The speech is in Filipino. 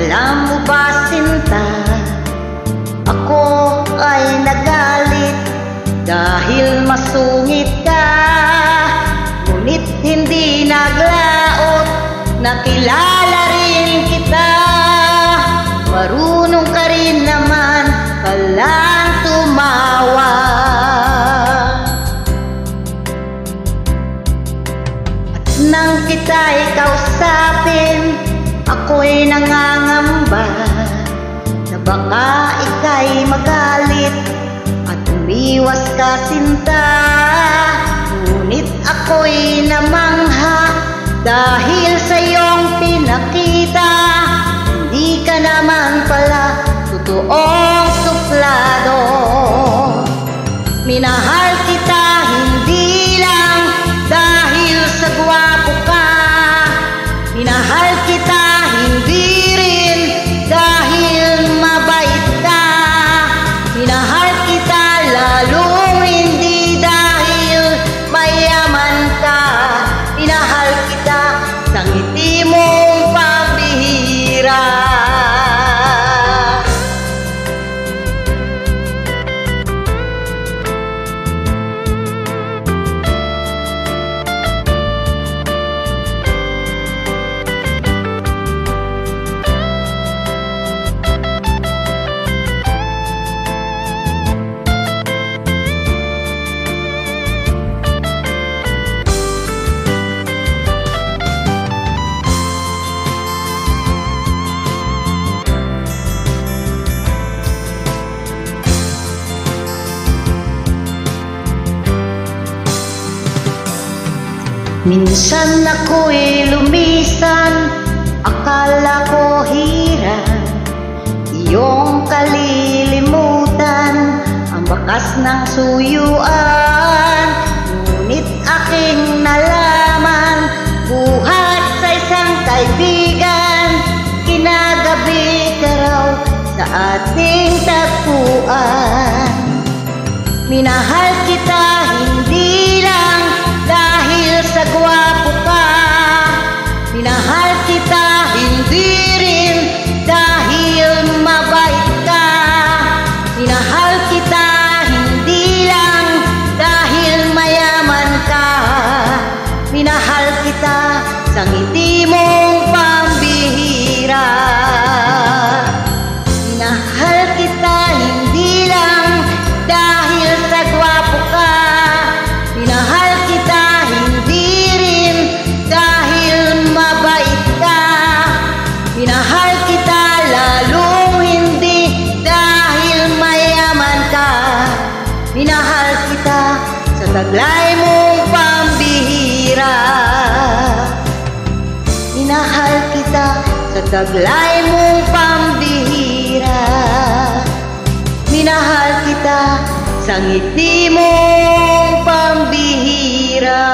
Alam mo ba, sinta, ako ay nagalit dahil masungit ka. Ngunit hindi naglaot, nakilala rin kita. Marunong ka rin naman palang tumawa. At nang kita'y kausapin, ako'y nangangamba na baka ika'y magalit at umiwas ka, sinta. Ngunit ako'y namangha dahil sa iyong pinakita. Hindi ka naman pala totoong suplado. Minahal kita hindi lang dahil sa gwapo ka. Minahal kita hindi rin dahil mabait ka. Minahal kita lalong hindi dahil mayaman ka. Minahal kita sa ngiti mong pambihira. Minsan ako'y lumisan, akala ko hirap iyong kalilimutan ang bakas ng suyuan. Ngunit aking nalaman, buhat sa isang kaibigan, kinagabi ka raw sa ating tagpuan. Minahal kita hindi lang dahil sa gwapo ka. Minahal kita hindi rin dahil mabait ka. Minahal kita hindi lang dahil mayaman ka. Minahal kita sa ngiti mong pambihira. Minahal kita hindi lang dahil sa gwapo ka. Minahal kita hindi rin dahil mabait ka. Minahal kita lalong hindi dahil mayaman ka. Minahal kita sa taglay mong pambihira. Minahal kita sa taglay mong pambihira. Minahal kita sa ngiti mong pambihira.